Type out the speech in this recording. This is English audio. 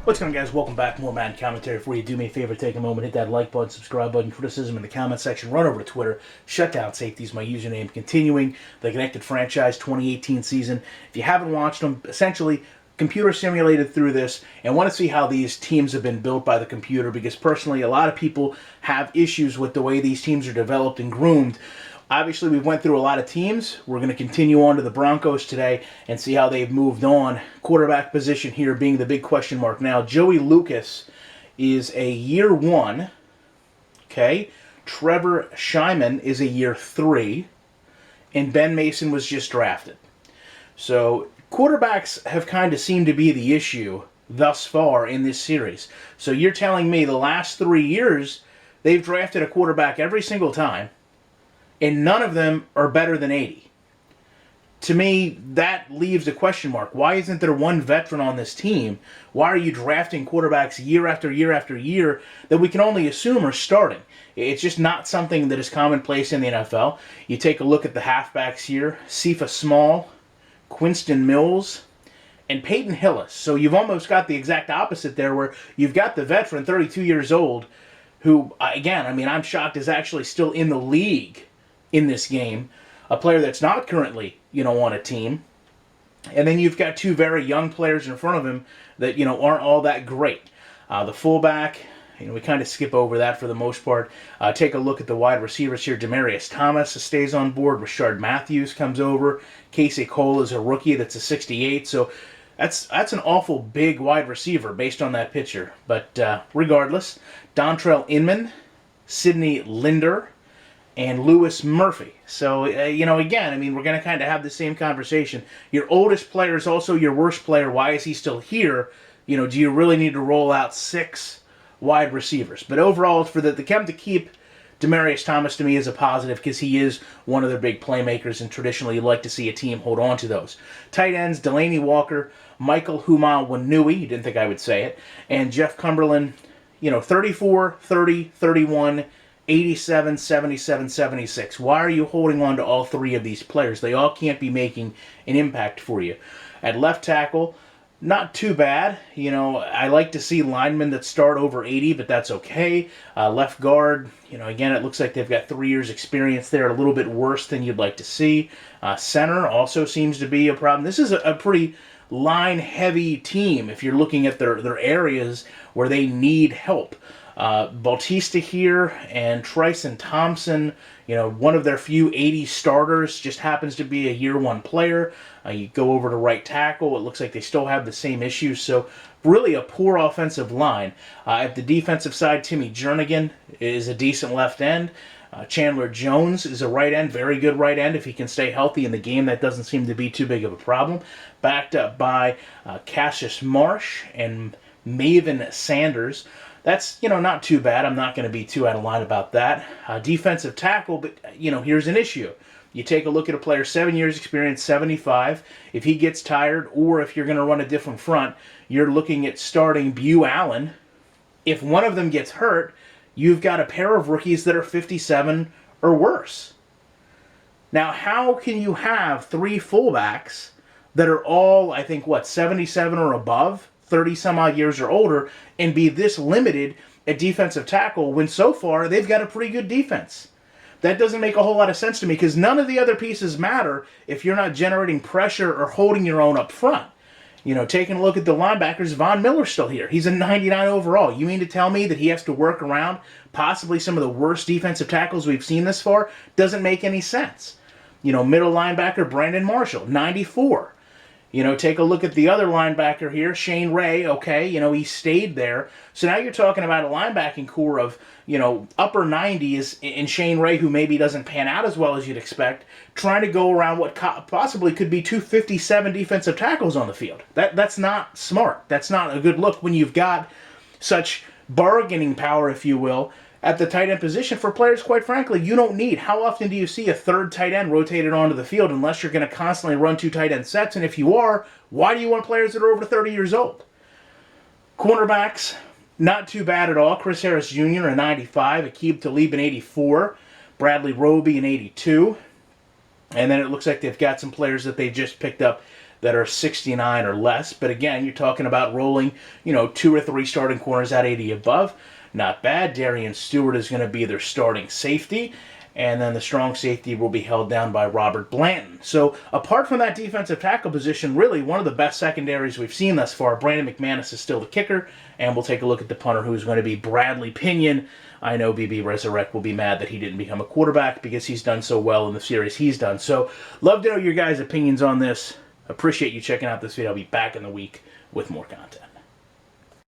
What's going on, guys? Welcome back. More Madden commentary for you. Do me a favor, take a moment, hit that like button, subscribe button, criticism in the comment section, run over to Twitter. Shutdown Safety is my username. Continuing the Connected Franchise 2018 season. If you haven't watched them, essentially computer simulated through this, and want to see how these teams have been built by the computer, because personally a lot of people have issues with the way these teams are developed and groomed. Obviously, we went through a lot of teams. We're going to continue on to the Broncos today and see how they've moved on. Quarterback position here being the big question mark now. Joey Lucas is a year one. Okay. Trevor Shyman is a year three. And Ben Mason was just drafted. So quarterbacks have kind of seemed to be the issue thus far in this series. So you're telling me the last 3 years they've drafted a quarterback every single time, and none of them are better than 80. To me, that leaves a question mark. Why isn't there one veteran on this team? Why are you drafting quarterbacks year after year after year that we can only assume are starting? It's just not something that is commonplace in the NFL. You take a look at the halfbacks here. Cephas Small, Quinston Mills, and Peyton Hillis. So you've almost got the exact opposite there, where you've got the veteran, 32 years old, who, again, I'm shocked is actually still in the league in this game, a player that's not currently, on a team. And then you've got two very young players in front of him that, aren't all that great. The fullback, we kind of skip over that for the most part. Take a look at the wide receivers here. Demarius Thomas stays on board. Rashard Matthews comes over. Casey Cole is a rookie that's a 68. So that's an awful big wide receiver based on that picture. But regardless, Dontrell Inman, Sidney Linder, and Lewis Murphy. So, again, we're going to kind of have the same conversation. Your oldest player is also your worst player. Why is he still here? Do you really need to roll out 6 wide receivers? But overall, for them to keep Demarius Thomas, to me, is a positive, because he is one of their big playmakers, and traditionally you'd like to see a team hold on to those. Tight ends, Delaney Walker, Michael Huma-Wanui, you didn't think I would say it, and Jeff Cumberland, 34, 30, 31, 87, 77, 76. Why are you holding on to all 3 of these players? They all can't be making an impact for you. At left tackle, not too bad. I like to see linemen that start over 80, but that's okay. Left guard, again, it looks like they've got 3 years experience there, a little bit worse than you'd like to see. Center also seems to be a problem. This is a pretty line-heavy team if you're looking at their areas where they need help. Bautista here and Tryson Thompson, one of their few 80 starters, just happens to be a year one player. You go over to right tackle, it looks like they still have the same issues. So really a poor offensive line. At the defensive side, Timmy Jernigan is a decent left end. Chandler Jones is a right end, very good right end. If he can stay healthy in the game, that doesn't seem to be too big of a problem. Backed up by Cassius Marsh and Maven Sanders. That's, not too bad. I'm not going to be too out of line about that. Defensive tackle, but, here's an issue. You take a look at a player, 7 years experience, 75. If he gets tired, or if you're going to run a different front, you're looking at starting Bew Allen. If one of them gets hurt, you've got a pair of rookies that are 57 or worse. Now, how can you have 3 fullbacks that are all, 77 or above, 30 some odd years or older, and be this limited at defensive tackle when so far they've got a pretty good defense? That doesn't make a whole lot of sense to me, because none of the other pieces matter if you're not generating pressure or holding your own up front. Taking a look at the linebackers, Von Miller's still here. He's a 99 overall. You mean to tell me that he has to work around possibly some of the worst defensive tackles we've seen this far? Doesn't make any sense. Middle linebacker, Brandon Marshall, 94. Take a look at the other linebacker here, Shane Ray, okay, he stayed there. So now you're talking about a linebacking core of, upper 90s in Shane Ray, who maybe doesn't pan out as well as you'd expect, trying to go around what possibly could be 257 defensive tackles on the field. That's not smart. That's not a good look when you've got such bargaining power, if you will, at the tight end position for players, quite frankly, you don't need. How often do you see a third tight end rotated onto the field unless you're going to constantly run 2 tight end sets? And if you are, why do you want players that are over 30 years old? Cornerbacks, not too bad at all. Chris Harris Jr., a 95. Aqib Talib, an 84. Bradley Roby, an 82. And then it looks like they've got some players that they just picked up that are 69 or less. But again, you're talking about rolling, 2 or 3 starting corners at 80 above. Not bad. Darian Stewart is going to be their starting safety. And then the strong safety will be held down by Robert Blanton. So apart from that defensive tackle position, really one of the best secondaries we've seen thus far. Brandon McManus is still the kicker. And we'll take a look at the punter, who's going to be Bradley Pinion. I know BB Resurrect will be mad that he didn't become a quarterback because he's done so well in the series he's done. So love to know your guys' opinions on this. Appreciate you checking out this video. I'll be back in the week with more content.